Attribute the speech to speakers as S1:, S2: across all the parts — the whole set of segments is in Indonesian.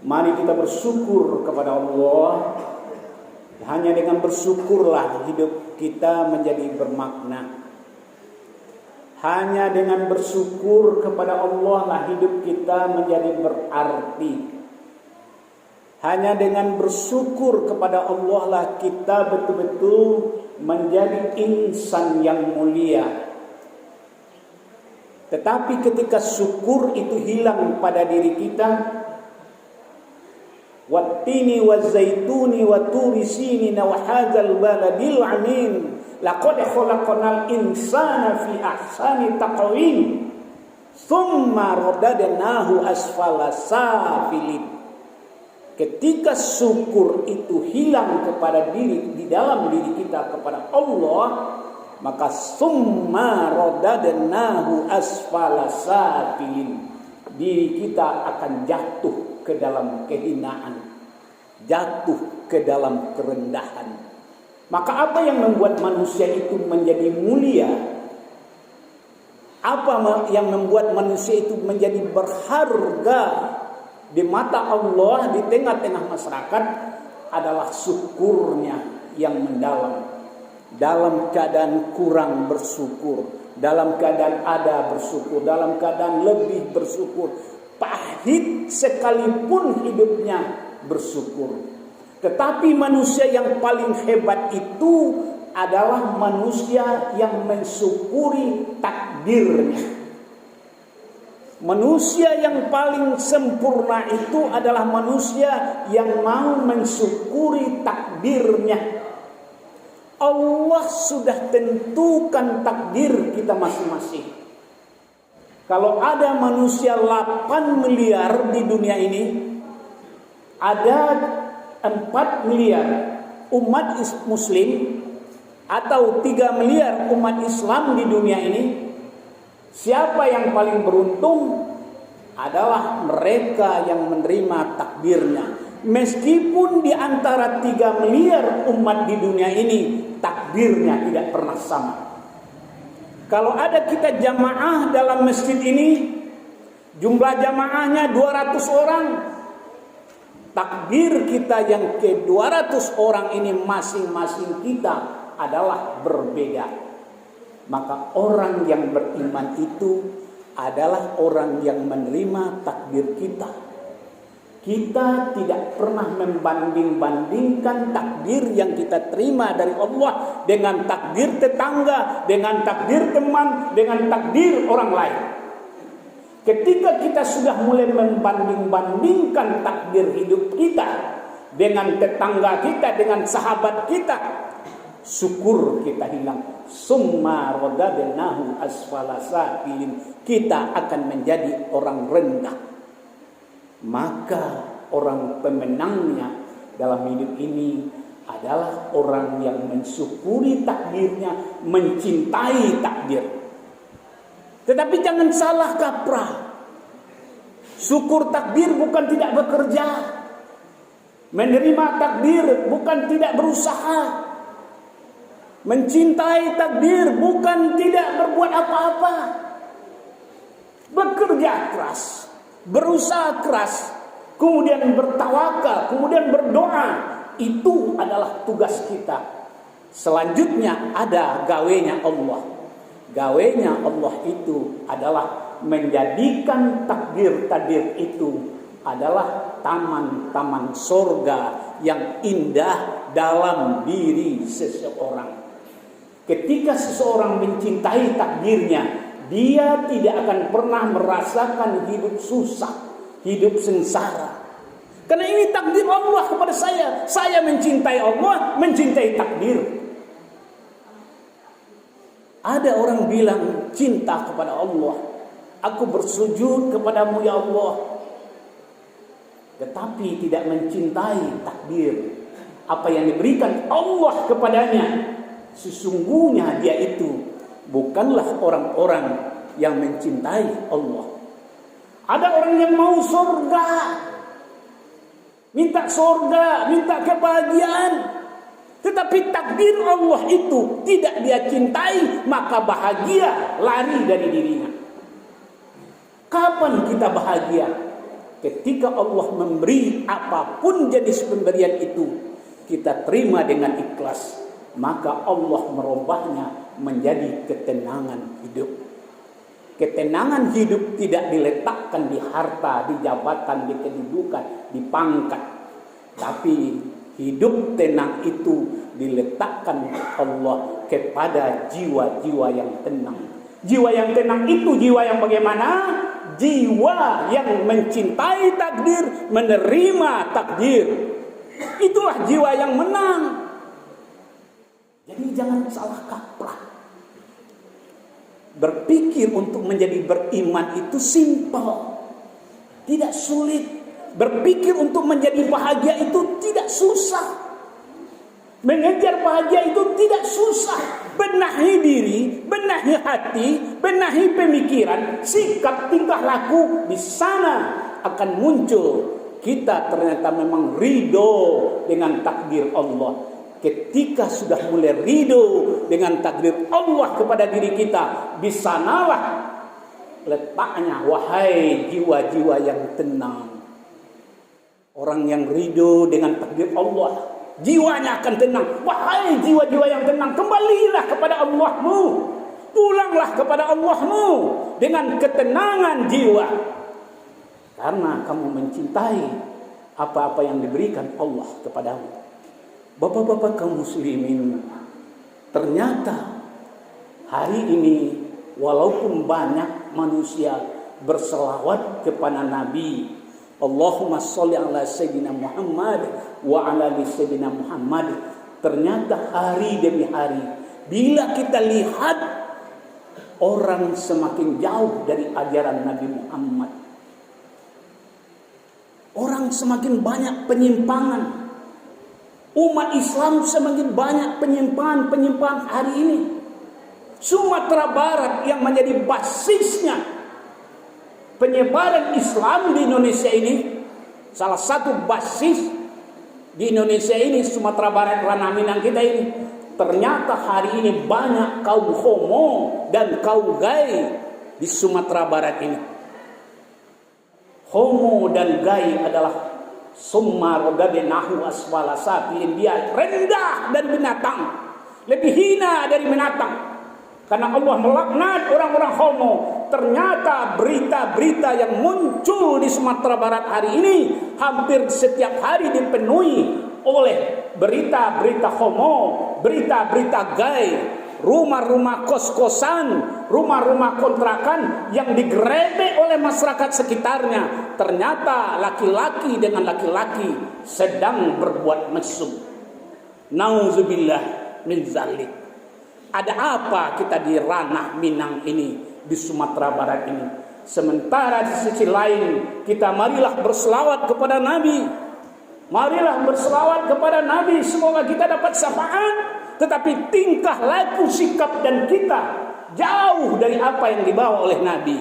S1: Mari kita bersyukur kepada Allah. Hanya dengan bersyukurlah hidup kita menjadi bermakna. Hanya dengan bersyukur kepada Allah lah hidup kita menjadi berarti. Hanya dengan bersyukur kepada Allah lah kita betul-betul menjadi insan yang mulia. Tetapi ketika syukur itu hilang pada diri kita, wattini wazaituni waturi sinina wa hadzal baladil amin laqad khalaqnal insana fi ahsani taqwim thumma radadnahu asfala safilin. Ketika syukur itu hilang kepada diri, di dalam diri kita kepada Allah, maka summa radadnahu asfala safilin. Diri kita akan jatuh ke dalam kehinaan, jatuh ke dalam kerendahan. Maka apa yang membuat manusia itu menjadi mulia? Apa yang membuat manusia itu menjadi berharga di mata Allah di tengah-tengah masyarakat adalah syukurnya yang mendalam. Dalam keadaan kurang bersyukur, dalam keadaan ada bersyukur, dalam keadaan lebih bersyukur, pahit sekalipun hidupnya bersyukur. Tetapi manusia yang paling hebat itu adalah manusia yang mensyukuri takdirnya. Manusia yang paling sempurna itu adalah manusia yang mau mensyukuri takdirnya. Allah sudah tentukan takdir kita masing-masing. Kalau ada manusia 8 miliar di dunia ini, ada 4 miliar umat muslim atau 3 miliar umat Islam di dunia ini. Siapa yang paling beruntung adalah mereka yang menerima takdirnya. Meskipun di antara 3 miliar umat di dunia ini takdirnya tidak pernah sama. Kalau ada kita jamaah dalam masjid ini, jumlah jamaahnya 200 orang. Takdir kita yang ke 200 orang ini masing-masing kita adalah berbeda. Maka orang yang beriman itu adalah orang yang menerima takdir kita. Kita tidak pernah membanding-bandingkan takdir yang kita terima dari Allah dengan takdir tetangga, dengan takdir teman, dengan takdir orang lain. Ketika kita sudah mulai membanding-bandingkan takdir hidup kita dengan tetangga kita, dengan sahabat kita, syukur kita hilang. Summa radadnahu asfala safilin. Kita akan menjadi orang rendah. Maka orang pemenangnya dalam hidup ini adalah orang yang mensyukuri takdirnya, mencintai takdir. Tetapi jangan salah kaprah. Syukur takdir bukan tidak bekerja. Menerima takdir bukan tidak berusaha. Mencintai takdir bukan tidak berbuat apa-apa. Bekerja keras, berusaha keras, kemudian bertawakal, kemudian berdoa. Itu adalah tugas kita. Selanjutnya ada gawenya Allah. Gawenya Allah itu adalah menjadikan takdir-takdir itu adalah taman-taman surga yang indah dalam diri seseorang. Ketika seseorang mencintai takdirnya, dia tidak akan pernah merasakan hidup susah, hidup sengsara. Karena ini takdir Allah kepada saya. Saya mencintai Allah, mencintai takdir. Ada orang bilang cinta kepada Allah. Aku bersujud kepadamu ya Allah. Tetapi tidak mencintai takdir. Apa yang diberikan Allah kepadanya. Sesungguhnya dia itu bukanlah orang-orang yang mencintai Allah. Ada orang yang mau surga, minta surga, minta kebahagiaan, tetapi takdir Allah itu tidak dia cintai, maka bahagia lari dari dirinya. Kapan kita bahagia? Ketika Allah memberi apapun jenis pemberian itu, kita terima dengan ikhlas, maka Allah merubahnya menjadi ketenangan hidup. Ketenangan hidup tidak diletakkan di harta, di jabatan, di kedudukan, di pangkat. Tapi hidup tenang itu diletakkan Allah kepada jiwa-jiwa yang tenang. Jiwa yang tenang itu jiwa yang bagaimana? Jiwa yang mencintai takdir, menerima takdir. Itulah jiwa yang menang. Jadi jangan salah kaprah. Berpikir untuk menjadi beriman itu simpel, tidak sulit. Berpikir untuk menjadi bahagia itu tidak susah. Mengejar bahagia itu tidak susah. Benahi diri, benahi hati, benahi pemikiran, sikap, tingkah laku, di sana akan muncul kita ternyata memang ridho dengan takdir Allah. Ketika sudah mulai ridho dengan takdir Allah kepada diri kita, di sanalah letaknya wahai jiwa-jiwa yang tenang. Orang yang ridho dengan takdir Allah, jiwanya akan tenang. Wahai jiwa-jiwa yang tenang, kembalilah kepada Allahmu, pulanglah kepada Allahmu dengan ketenangan jiwa, karena kamu mencintai apa-apa yang diberikan Allah kepadamu. Bapak-bapak kaum muslimin, ternyata hari ini walaupun banyak manusia berselawat kepada Nabi, Allahumma sholli ala sayyidina Muhammad wa ala ali sayyidina Muhammad, ternyata hari demi hari bila kita lihat orang semakin jauh dari ajaran Nabi Muhammad, orang semakin banyak penyimpangan, umat Islam semakin banyak penyimpangan hari ini. Sumatera Barat yang menjadi basisnya penyebaran Islam di Indonesia ini, salah satu basis di Indonesia ini, Sumatera Barat, Ranah Minang kita ini, ternyata hari ini banyak kaum homo dan kaum gay di Sumatera Barat ini. Homo dan gay adalah summa rodabenahu asfala safilin, dia rendah dari binatang, lebih hina dari binatang, karena Allah melaknat orang-orang homo. Ternyata berita-berita yang muncul di Sumatera Barat hari ini hampir setiap hari dipenuhi oleh berita-berita homo, berita-berita gay, rumah-rumah kos-kosan, rumah-rumah kontrakan yang digerebek oleh masyarakat sekitarnya. Ternyata laki-laki dengan laki-laki sedang berbuat mesum. Nauzubillah min zalik. Ada apa kita di Ranah Minang ini, di Sumatera Barat ini? Sementara di sisi lain kita marilah berselawat kepada Nabi. Marilah berselawat kepada Nabi, semoga kita dapat syafaat. Tetapi tingkah laku, sikap dan kita jauh dari apa yang dibawa oleh Nabi.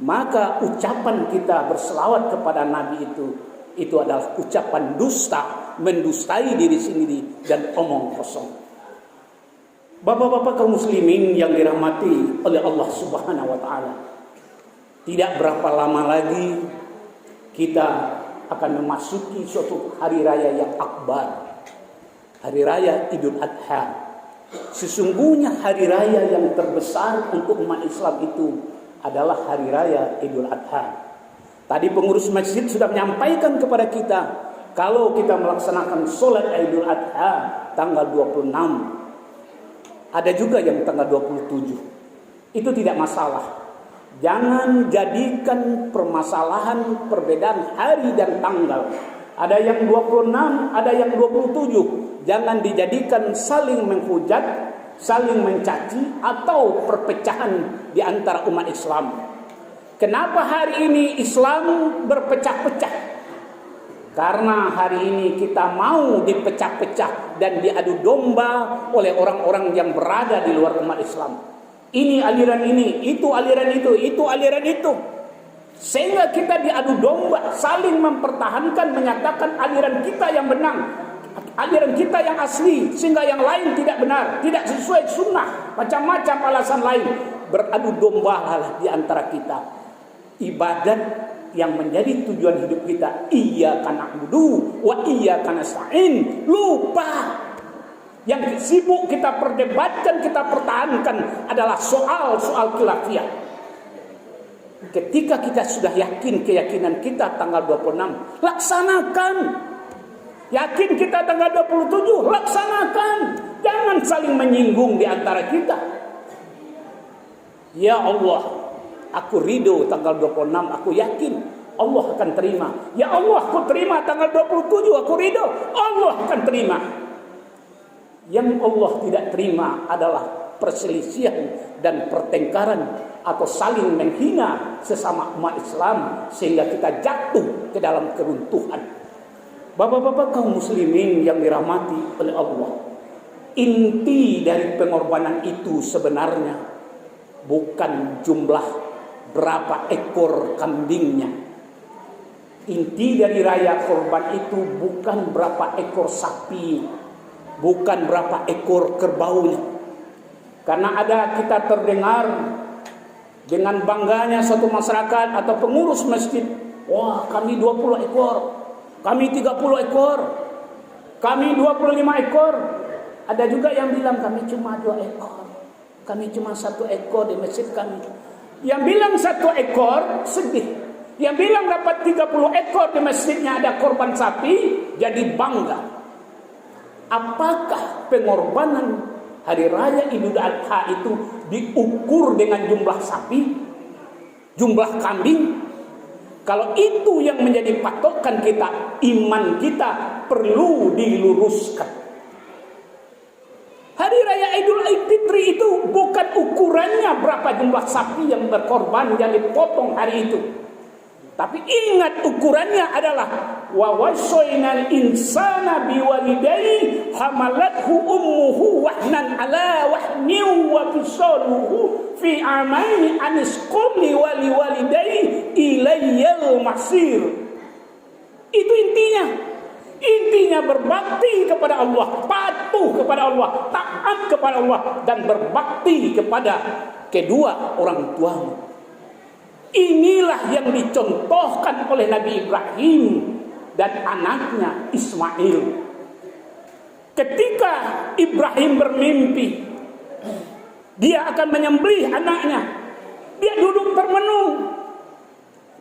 S1: Maka ucapan kita berselawat kepada Nabi itu adalah ucapan dusta, mendustai diri sendiri dan omong kosong. Bapak-bapak kaum muslimin yang dirahmati oleh Allah Subhanahu wa taala, tidak berapa lama lagi kita akan memasuki suatu hari raya yang akbar, hari raya Idul Adha. Sesungguhnya hari raya yang terbesar untuk umat Islam itu adalah hari raya Idul Adha. Tadi pengurus masjid sudah menyampaikan kepada kita, kalau kita melaksanakan sholat Idul Adha tanggal 26, ada juga yang tanggal 27. Itu tidak masalah. Jangan jadikan permasalahan perbedaan hari dan tanggal. Ada yang 26, ada yang 27. Jangan dijadikan saling menghujat, saling mencaci, atau perpecahan di antara umat Islam. Kenapa hari ini Islam berpecah-pecah? Karena hari ini kita mau dipecah-pecah dan diadu domba oleh orang-orang yang berada di luar umat Islam. Ini aliran ini, itu aliran itu aliran itu. Sehingga kita diadu domba, saling mempertahankan, menyatakan aliran kita yang benar, aliran kita yang asli, sehingga yang lain tidak benar, tidak sesuai sunnah, macam-macam alasan lain. Beradu domba lah di antara kita. Ibadat yang menjadi tujuan hidup kita, iyyaka na'budu wa iyyaka nasta'in. Lupa. Yang sibuk kita perdebatkan, kita pertahankan adalah soal-soal khilafiyah. Ketika kita sudah yakin keyakinan kita tanggal 26, laksanakan. Yakin kita tanggal 27, laksanakan. Jangan saling menyinggung di antara kita. Ya Allah, aku ridho tanggal 26, aku yakin Allah akan terima. Ya Allah, aku terima tanggal 27, aku ridho, Allah akan terima. Yang Allah tidak terima adalah perselisihan dan pertengkaran atau saling menghina sesama umat Islam sehingga kita jatuh ke dalam keruntuhan. Bapak-bapak kaum muslimin yang dirahmati oleh Allah, inti dari pengorbanan itu sebenarnya bukan jumlah berapa ekor kambingnya. Inti dari raya korban itu bukan berapa ekor sapi, bukan berapa ekor kerbaunya. Karena ada kita terdengar dengan bangganya suatu masyarakat atau pengurus masjid, wah kami 20 ekor, kami 30 ekor, kami 25 ekor. Ada juga yang bilang kami cuma 2 ekor, kami cuma 1 ekor di masjid kami. Yang bilang 1 ekor sedih, yang bilang dapat 30 ekor di masjidnya ada korban sapi jadi bangga. Apakah pengorbanan hari raya Idul Adha itu diukur dengan jumlah sapi, jumlah kambing? Kalau itu yang menjadi patokan kita, iman kita perlu diluruskan. Hari raya Idul Fitri itu bukan ukurannya berapa jumlah sapi yang berkorban yang dipotong hari itu. Tapi ingat ukurannya adalah wa wasainal insana biwalidayhi hamalathu ummuhu wahnan ala wahnin wa fisaluhu fi amaini anisquli waliwalidayhi ilayyal masir. Itu intinya. Intinya berbakti kepada Allah, patuh kepada Allah, taat kepada Allah, dan berbakti kepada kedua orang tuamu. Inilah yang dicontohkan oleh Nabi Ibrahim dan anaknya Ismail. Ketika Ibrahim bermimpi dia akan menyembelih anaknya, dia duduk termenung.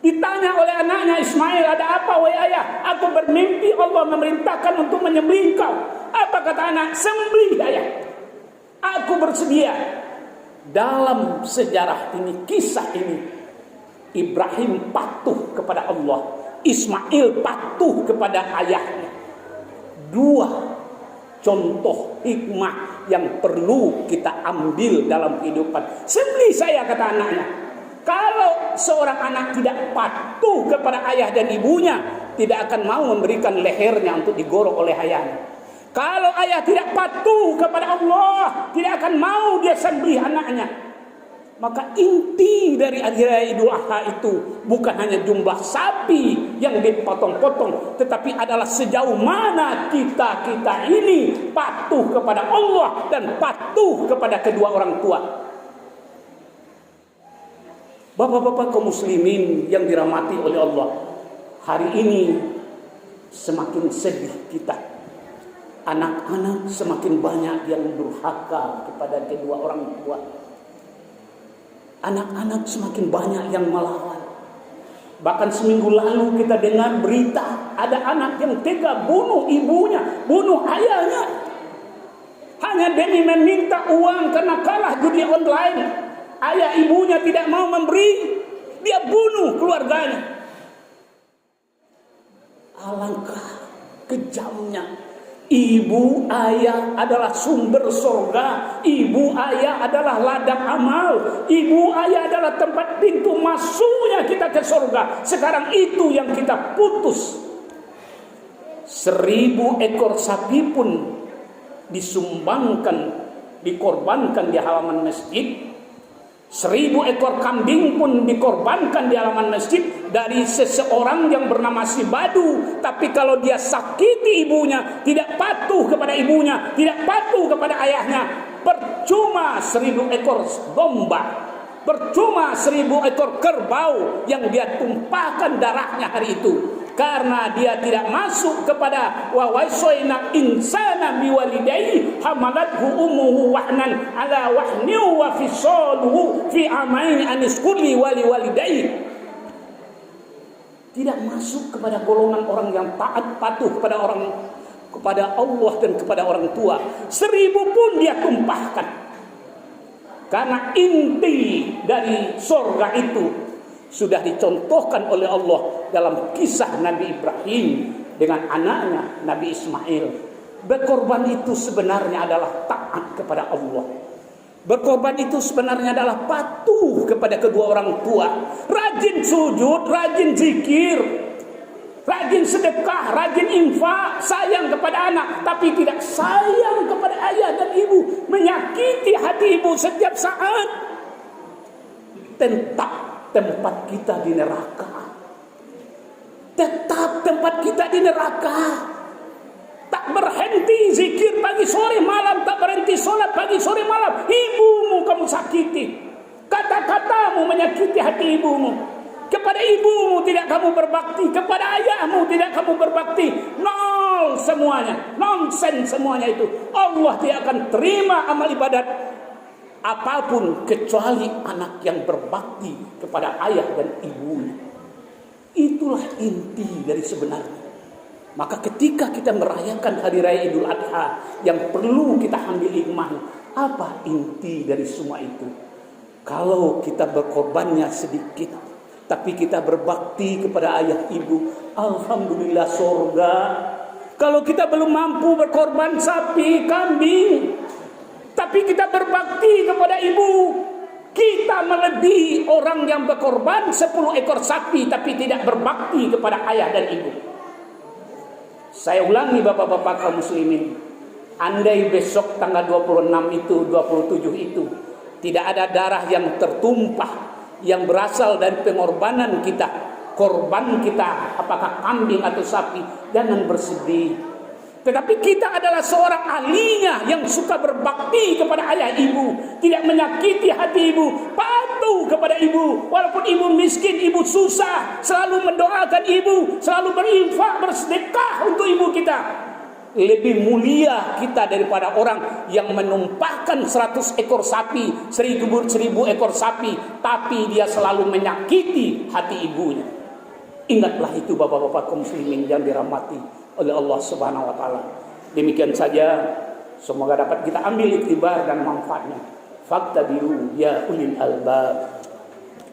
S1: Ditanya oleh anaknya Ismail, ada apa wahai ayah? Aku bermimpi Allah memerintahkan untuk menyembelih kau. Apa kata anak? Sembelih ayah, aku bersedia. Dalam sejarah ini, kisah ini, Ibrahim patuh kepada Allah, Ismail patuh kepada ayahnya. 2 contoh hikmah yang perlu kita ambil dalam kehidupan. Sembelih saya, kata anaknya. Kalau seorang anak tidak patuh kepada ayah dan ibunya, tidak akan mau memberikan lehernya untuk digorok oleh ayahnya. Kalau ayah tidak patuh kepada Allah, tidak akan mau dia sembelih anaknya. Maka inti dari hari raya Idul Adha itu bukan hanya jumlah sapi yang dipotong-potong, tetapi adalah sejauh mana kita ini patuh kepada Allah dan patuh kepada kedua orang tua. Bapak-bapak kaum muslimin yang dirahmati oleh Allah, hari ini semakin sedih kita. Anak-anak semakin banyak yang durhaka kepada kedua orang tua. Anak-anak semakin banyak yang melawan. Bahkan seminggu lalu kita dengar berita ada anak yang tega bunuh ibunya, bunuh ayahnya, hanya demi meminta uang karena kalah judi online. Ayah ibunya tidak mau memberi, dia bunuh keluarganya. Alangkah kejamnya. Ibu ayah adalah sumber surga. Ibu ayah adalah ladang amal. Ibu ayah adalah tempat pintu masuknya kita ke surga. Sekarang itu yang kita putus. 1000 ekor sapi pun disumbangkan, dikorbankan di halaman masjid. 1000 ekor kambing pun dikorbankan di halaman masjid dari seseorang yang bernama si Badu. Tapi kalau dia sakiti ibunya, tidak patuh kepada ibunya, tidak patuh kepada ayahnya, percuma 1000 ekor domba Percuma 1000 ekor kerbau yang dia tumpahkan darahnya hari itu, karena dia tidak masuk kepada wa wasaina insana biwalidayhi hamalathu ummuhu wahnan ala wahni wa fisaluhu fi amain anisquli waliwalidayhi. Tidak masuk kepada golongan orang yang taat patuh kepada Allah dan kepada orang tua. 1000 pun dia tumpahkan. Karena inti dari surga itu sudah dicontohkan oleh Allah dalam kisah Nabi Ibrahim dengan anaknya Nabi Ismail. Berkorban itu sebenarnya adalah taat kepada Allah. Berkorban itu sebenarnya adalah patuh kepada kedua orang tua. Rajin sujud, rajin zikir, rajin sedekah, rajin infak, sayang kepada anak, tapi tidak sayang kepada ayah dan ibu, menyakiti hati ibu setiap saat. Tetap tempat kita di neraka. Tetap tempat kita di neraka. Tak berhenti zikir pagi sore malam, tak berhenti sholat pagi sore malam. Ibumu kamu sakiti, kata-katamu menyakiti hati ibumu. Kepada ibumu tidak kamu berbakti, kepada ayahmu tidak kamu berbakti. Nol semuanya, nonsen semuanya itu. Allah tidak akan terima amal ibadat apapun kecuali anak yang berbakti kepada ayah dan ibunya. Itulah inti dari sebenarnya. Maka ketika kita merayakan Hari Raya Idul Adha, yang perlu kita ambil hikmah, apa inti dari semua itu? Kalau kita berkorbannya sedikit, tapi kita berbakti kepada ayah ibu, alhamdulillah surga. Kalau kita belum mampu berkorban sapi, kambing, tapi kita berbakti kepada ibu, kita melebihi orang yang berkorban 10 ekor sapi tapi tidak berbakti kepada ayah dan ibu. Saya ulangi bapak-bapak kaum muslimin, andai besok tanggal 26 itu, 27 itu tidak ada darah yang tertumpah yang berasal dari pengorbanan kita, korban kita, apakah kambing atau sapi, jangan bersedih. Tetapi kita adalah seorang ahlinya yang suka berbakti kepada ayah ibu, tidak menyakiti hati ibu, patuh kepada ibu, walaupun ibu miskin, ibu susah, selalu mendoakan ibu, selalu berinfak, bersedekah untuk ibu kita. Lebih mulia kita daripada orang yang menumpahkan 100 ekor sapi, 1000 ekor sapi, tapi dia selalu menyakiti hati ibunya. Ingatlah itu bapak-bapak kaum muslimin yang dirahmati oleh Allah Subhanahu wa taala. Demikian saja, semoga dapat kita ambil iktibar dan manfaatnya. Faktabiru ya ulil albab.